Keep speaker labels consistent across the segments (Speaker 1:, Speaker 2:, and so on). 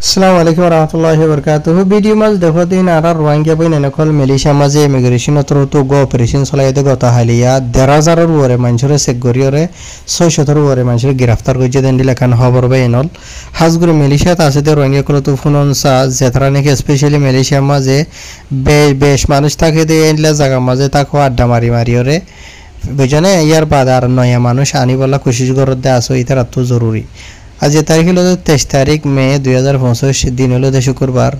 Speaker 1: আসসালামু আলাইকুম রহমতুল্লাহি ওয়া ভিডিও মাঝ দেখো দিন আর রোহিঙ্গা বইন নকল মালয়েশিয়া মাঝে ইমিগ্রেশন তো গো অপারেশন চলাইতে গত হালিয়া ১,৫০০ ওরে মানুষরে চেক করিয়রে ৬০০ ওরে মানুষরে গ্রেফতার করছে দেন দিলে কান খবর বাইনল হাজগুড়ি মালয়েশিয়াত আছে তে রোহিঙ্গা কল তো ফুননসা যেতরা নাকি স্পেশালি মালয়েশিয়া মাঝে বেশ মানুষ থাকে দে এনলা জায়গা মাঝে তাকো আড্ডা মারিওরে বুঝনে ইয়ার বাদ আর নয়া মানুষ আনিবলা কোশিশ করতে আসো ইতার তো জরুরি আজ তারিখ হল ২৩ তারিখ মে ২০২৫ দিন হল শুক্রবার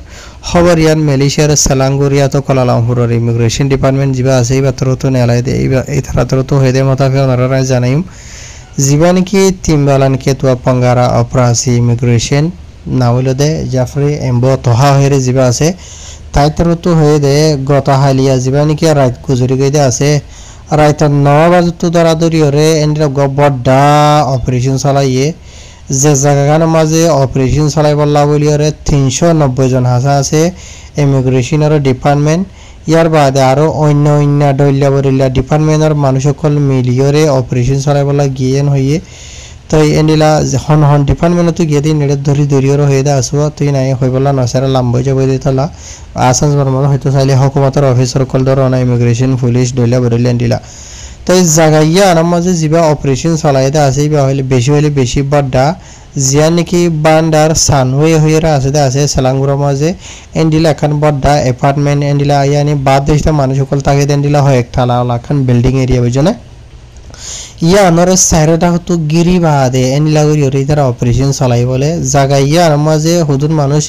Speaker 1: খবর ইয়ান মালয়েশিয়ার সালাঙ্গুরিয়া তো কোলালামপুরের ইমিগ্রেশন ডিপার্টমেন্ট যা আছে এই বাতর তো নেলাই দে এই থারাতর তো হয়ে দেয় মোতাফে ওনারা জানাইম যা নাকি তিনবালানকে তো পঙ্গারা অপরাসি ইমিগ্রেশন না হইল দে জাফরি এম্বো তহা হয়ে যা আছে তাই তর তো হয়ে দে গত হালিয়া যা নাকি রাত গুজরি গই আছে রাত ৯ বাজে তো দরাদরি হরে এন্ডিরা বড্ডা অপারেশন চালাইয়ে যে জায়গার মাঝে অপারেশন চালাই বললা বলি ওরে ৩৯০ জন হাসা আছে ইমিগ্রেশনের ডিপার্টমেন্ট ইয়ার বাদে আরও অন্য ডইল্লা বরিল্লা ডিপার্টমেন্টের মানুষ সকল মিলিয়রে অপারেশন চালাই বলা গিয়েন হইয়ে তো এন্ডিলা হন ডিপার্টমেন্টতো গিয়ে দিন নেড়ে ধরিও হয়ে দে আসবো তুই নাই হয়ে বললা নসারা লাম্বই যাব দিতলা আসাম মতো হয়তো চাইলে হকুমতের অফিসার কল ধর ইমিগ্রেশন পুলিশ ডইল্লা বরিল্লা এন্ডিলা তো এই জায়গায় আমার মাঝে যা অপারেশন চলাইতে আছে হলে বেশি বড্ডা জিয়া নাকি বান্ডার সানওয়ে হয়ে আছে সালাঙ্গুড়ার মাঝে এন্ডিলা এখন বড্ডা এপার্টমেন্ট এন্ডিলা ইয়ানি বাদ দেশটা মানুষ সকল থাকে এন্ডিলা হয় একটা এখন বিল্ডিং এরিয়া বুঝনে ইয়া আনার সাইডটা হতো গিরি বাদে এন্ডিলা করি ওরে তারা অপারেশন চলাই বলে জায়গা ইয়া আমার মাঝে হুদুন মানুষ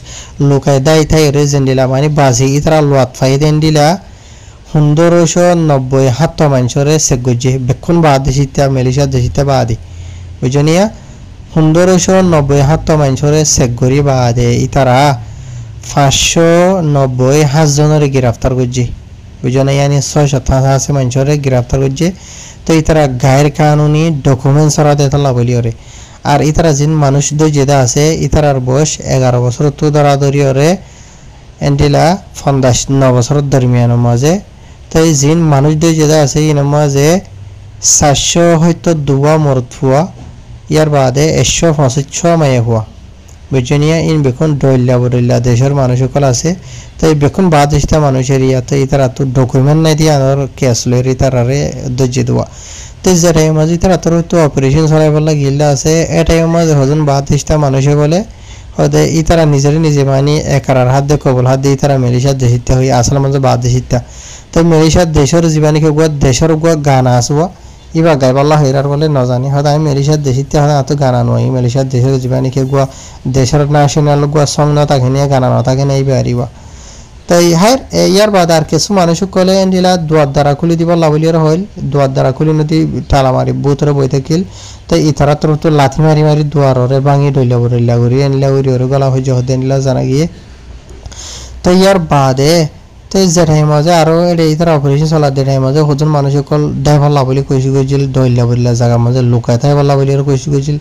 Speaker 1: লোকায় দায় থাই ওরে জেন্ডিলা মানে বাজি তারা লোয়াত ফাইদ এন্ডিলা ১৫৯০ মানুষরে চেক করছে বেক্ষণ বাদ দেশিতা মালয়েশিয়া দেশিতা বাদে বুঝনিয়া ১৫৯০ মানুষরে চেক করি বাদে ইতারা ৫৯০ জনের গ্রেফতার করছে বুঝনা ইয়ানি ৬০০ আছে মানুষরে গ্রেফতার করছে তো ইতারা গায়ের কানুনি ডকুমেন্টস ছাড়া দেতলা বলি ওরে আর ইতারা যিন মানুষ যেটা আছে ইতারার বয়স ১১ বছর তো ধরাধরি ওরে এন্ডিলা ৫৯ বছরের দরমিয়ানের মাঝে তাই জিন মানুষ যেটা আছে এর মাঝে ৪০০ হয়তো দুয়া মরদ হওয়া ইয়ার বাদে ১৬৫ মায়ে হওয়া বুঝনিয়া ইন বেখন ডইল্লা দেশের মানুষ সকল আছে তাই বেখন বাদ দেশটা মানুষের ইয়াতে ইতারা তো ডকুমেন্ট নাই দিয়ে আনার ক্যাশ লই তারারে দজ্জে দেওয়া তো যেটাই মাঝে তারা তোর তো অপারেশন চলাই বলা গিল্লা আছে এটাই মাঝে হজন বাদ দেশটা মানুষে বলে হয়তো ইতারা নিজে মানে একার হাত দিয়ে কবল হাত দিয়ে ইতারা মালয়েশিয়ার দেশিতা হয়ে আসলে মাঝে বাদ দেশিতা তো মালয়েশিয়ার দেশের জীবানীকে দেশের গান আসবো ইবা গাইবাল্লা হইরার বলে নজানি হয়তো আমি মালয়েশিয়ার দেশিতে হয় এত গানা নয় মালয়েশিয়ার দেশের জীবানীকে দেশের ন্যাশনাল সং না থাকে নিয়ে গানা না থাকে নেই বাড়িবা তাই হ্যাঁ ইয়ার বাদ আর কিছু মানুষ কলে এন্ডিলা দুয়ার দ্বারা খুলি দিব লাভলিয়ার হইল দুয়ার দ্বারা খুলি নদী টালা মারি বুতরে বই থাকিল তাই ইতারা তোর তো লাথি মারি দুয়ারে ভাঙি ডইলা করি এনলা উড়ি ওরে গলা হয়ে যখন এনলা জানা গিয়ে তো ইয়ার বাদে তো যেটাই মাঝে আরও এটা অপারেশন চলা দেটাই মাঝে হজন মানুষ সকল ড্রাইভার লাভলি কইসি করছিল ডইলা বলিলা জায়গার মাঝে লুকায় থাই বলা বলি কইসি করছিল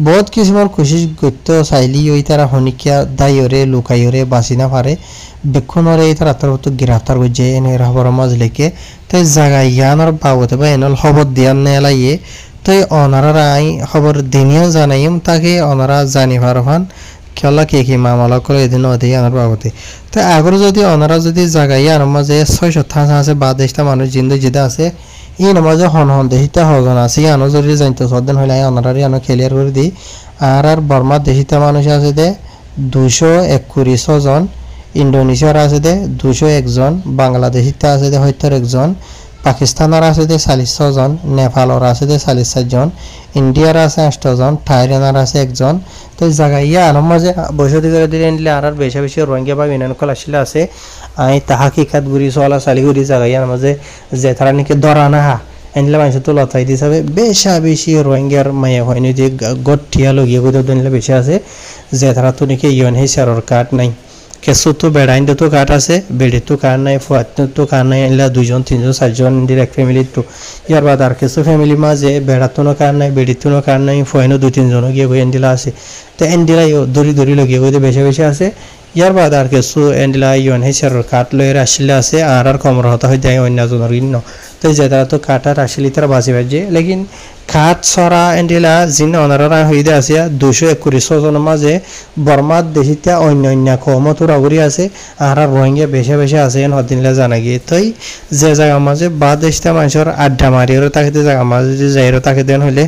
Speaker 1: বহুত কিছুমান কোশিশ করতে চাইলি ওই তারা হনিকিয়া দাইরে লুকাইরে বাঁচি না পারে বেক্ষণরে এই তারা তো গ্রেফতার করছে এনে খবর মাঝ লেকে তো জায়গায় ইয়ানোর বাবতে বা এনল খবর দিয়ার নেলাইয়ে তো অনারা আই খবর দিনিয়া জানাইম তাকে অনারা জানি পারহান খেলা কি মামলা করে এদিন অধেই আনার বাবতে তো আগর যদি অনারা যদি জায়গায় আনার মাঝে ৬০০ আছে বা দেশটা মানুষ জিন্দু যেটা আছে এই মাঝে হন দেশিতা হজন আছে আনো যদি জানতো সদিন হইলে অনারারি আনো ক্লিয়ার করে দিই আর বর্মার দেশিতা মানুষ আছে দে ২২১ জন ইন্ডোনেশিয়ার আছে দে ২০১ জন বাংলাদেশিতা আছে দে ৭১ জন পাকিস্তানের আছে দে ৪০ জন নেপালের আছে দে ৪০ জন ইন্ডিয়ার আছে ৮ জন থাইল্যান্ডের আছে ১ জন তো জায়গায় আনার মাঝে বসতি করে দিলে এনলে আর বেশি রোহিঙ্গা বা বিনানকল আসলে আছে আই তাহা কিকাত গুড়ি চলা চালিগুড়ি জায়গায় আনার মাঝে যে তারা নাকি ধরা না হা এনলে মানুষ তো লতাই দিছে বেশি রোহিঙ্গার মায়া হয়নি যে গঠিয়া লগিয়ে দিলে বেশি আছে যে তারা তো নাকি ইউএনএইচআর কার্ড নাই কেসু তো বেড়াইন তো কার্ড আছে বেড়ে তো কার্ড নাই ফুয়াত তো কার্ড নাই এনলা ২ জন ৩ জন ৪ জন এক ফ্যামিলি তো ইয়ার বাদ আর কিছু ফ্যামিলি মাঝে বেড়াতনো কার্ড নাই বেড়িতনো কার্ড নাই ফুয়াইনো ২-৩ জন গিয়ে এন্ডিলা আছে তো এন্ডিলা দড়ি লগিয়ে বেশি আছে ইয়ার বাদে আর কিছু এন্ডিলা UNHCR কাঠ লয়ের আসলে আছে আর কমর হতা হয়ে যায় অন্য জনের ইন্ন তো যে তারা তো কাটার আসলে তারা বাঁচি বাজে লেকিন কাঠ ছড়া এন্ডিলা জিন অনারা হইতে আছে 221 জনের মাঝে বর্মার দেশিতা অন্য অন্য কমতর আগরি আছে আর রোহিঙ্গা বেশি বেশি আছে হদিনলা জানা গিয়ে তাই যে জায়গা মাঝে বা দেশটা মানুষের আড্ডা মারিও তাকে জায়গা মাঝে যে যাইরো তাকে দেন হইলে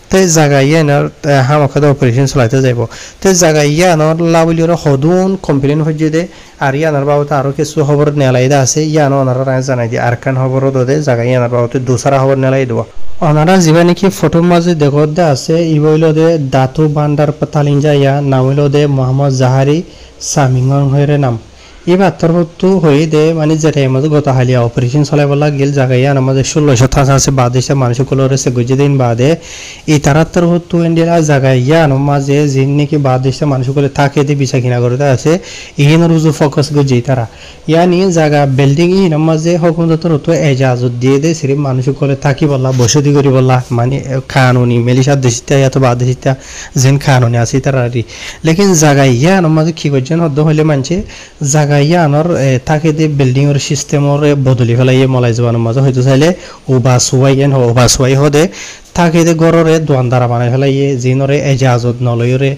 Speaker 1: তাই জায়গা ইয়ানোর হামাখাতে অপারেশন চলাইতে যাইব তাই জায়গা ইয়ানোর লাভলিওর সদুন কমপ্লেন হয়ে দে আর ইয়ানোর বাবতে আরও কিছু খবর নেলাইদা আছে ইয়ানো ওনারা জানাই দিয়ে আর কান খবরও দে জায়গা ইয়ানোর বাবতে দোসরা খবর নেলাই দেব ওনারা যিবা নাকি ফটোর মাঝে দেখত দে আছে ইবইল দে দাতু বান্ডার তালিঞ্জা ইয়া নাম হইল দে মোহাম্মদ জাহারি সামিংং হইরে নাম এই বার্তারতো হয়ে দে মানে যেটা আমাদের গত হালিয়া অপারেশন চলাই বলা গেল জায়গায় আমাদের 1600 আছে বাদেশে মানুষগুলো রয়েছে গুজে দিন বাদে এই তারাত্তর হতো ইন্ডিয়া জায়গায় মাঝে যিন নাকি বাদেশে মানুষগুলো থাকে দিয়ে বিচা কিনা করতে আছে ইহিন রুজু ফোকাস গুজি তারা ইয়ানি জায়গা বিল্ডিং ইহিন মাঝে হকুমতর হতো এজাজত দিয়ে দে সিরিফ মানুষগুলো থাকি বললা বসতি করি বললা মানে কানুনি মেলিশা দেশিতা এত বাদেশিতা যেন কানুনি আছে তারা লেকিন জায়গায় মাঝে কি করছেন হদ্দ হইলে মানছে জায়গা ইয়ানোর তাকে দিয়ে বিল্ডিংয়ের সিস্টেমর বদলি ফেলাই মলাই যাওয়ার মাঝে হয়তো চাইলে ওবাসুয়াই হদে তাকে দিয়ে গড়রে দোয়ান দ্বারা বানাই ফেলাই জিনরে এজাজত নলয়রে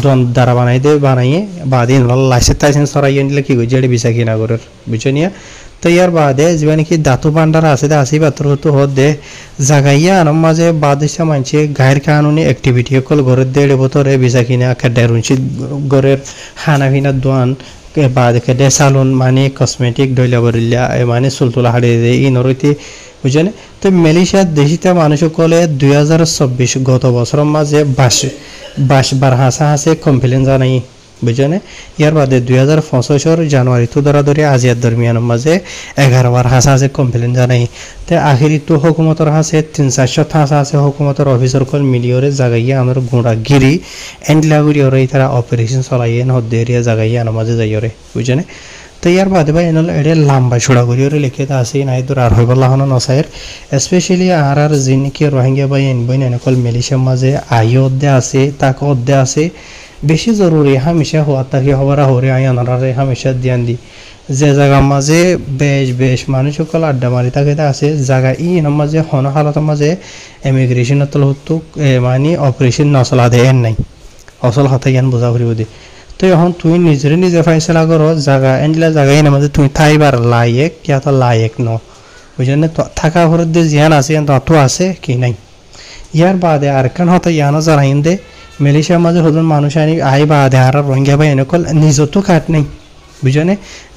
Speaker 1: দোয়ান দ্বারা বানাই দে বানাইয়ে বাদিন লাইসেন্স টাইসেন্স সরাইয়ে নিলে কি করছে এটা বিচা কিনা করে বুঝছো নিয়ে তো ইয়ার বাদে যে নাকি দাতু ভান্ডার আছে আসি পাত্র তো হদে জাগাইয়া আনার মাঝে বাদেশা মানছে গায়ের কানুনি অ্যাক্টিভিটি সকল ঘরের দেড় বছরে বিচা কিনা খেডারুঞ্চি ঘরের খানা পিনার দোয়ান बाद के सालुन माने कॉस्मेटिक डोइला बरिल्ला माने सुलतुला हाड़े दे इन रइते बुझने तो मालয়েশিয়া দেশিতা মানুষসকলে 2024 গত বছর মাঝে 22 বার হাসে কমপ্লেন জানাই বুঝনে ইয়ার বাদে 2025 জানুয়ারি তো ধরে আজিয়ার দরমিয়ান মাঝে 11 বার হাসে কমপ্লেন জানাই তে আখিরি তো হুকুমতর হাসে 300 আছে হুকুমতর অফিসার কল মিলিয়রে জাগাইয়া আমার গুঁড়া গিরি এন্ডলাগুড়ি ওরে তারা অপারেশন চলাইয়ে নদেরিয়া জাগাইয়া আমার মাঝে যাইরে বুঝনে তো ইয়ার বাদে ভাই এনল এডে লম্বা ছড়া করি ওরে লিখে তা আছে নাই তোর আর হইবলা হন নসায়ের স্পেশালি আর জিনকি রোহিঙ্গা ভাই এনবইন এনকল মালয়েশিয়ার মাঝে আইয়দে আছে তাকদে আছে বেশি জরুরি হামেশা হওয়া তাকে হবার হরে আয়ানারে হামেশা ধ্যান দি যে জায়গা মাঝে বেশ মানুষ সকল আড্ডা মারি থাকে আছে জায়গা মাঝে হন হালতের মাঝে ইমিগ্রেশন হতো মানে অপারেশন নচলা দেয় নাই অচল হাতে জ্ঞান বোঝা করিব দি তো এখন তুই নিজে ফাইসলা করো জায়গা এনলা জায়গা মাঝে তুই থাইবার লায়েক কিয়া তো লায়েক ন বুঝলেন থাকা ঘরের যে জ্ঞান আছে তত আছে কি নাই ইয়ার বাদে আর কান হতো ইয়ানো জানাইন দে মালয়েশিয়ার মাঝে হদন মানুষ আনি আই বাদে আর রোহিঙ্গা ভাই এনেকল নিজতো কাট নেই বুঝনে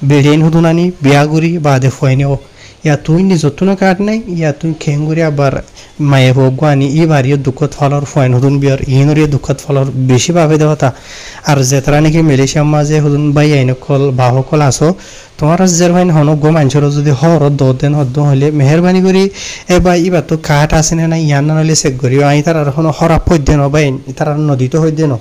Speaker 1: বেড়েন হদন আনি বিয়াগুড়ি বাদে ফয়নিও ইয়া তুই নিজতো না কাট নাই ইয়া তুই খেঙ্গুরি আবার মায়ে ভোগানি ই বাড়িয়ে দুঃখত ফলর ফয়ন হদন বিয়ার ইনরিয়ে দুঃখত ফলর বেশি ভাবে দেওয়া আর যেতারা নাকি মালয়েশিয়ার মাঝে হদন ভাই এনেকল বাহকল আসো তোমার যে ভাই হন গো মানুষের যদি হর দেন হদ্দ হলে মেহরবানি করি এবার ইবার তো কাঠ আছে না ইয়ান না হলে চেক করি আই তার হরা পদ্য ন বাই তার নদীতে হইতে ন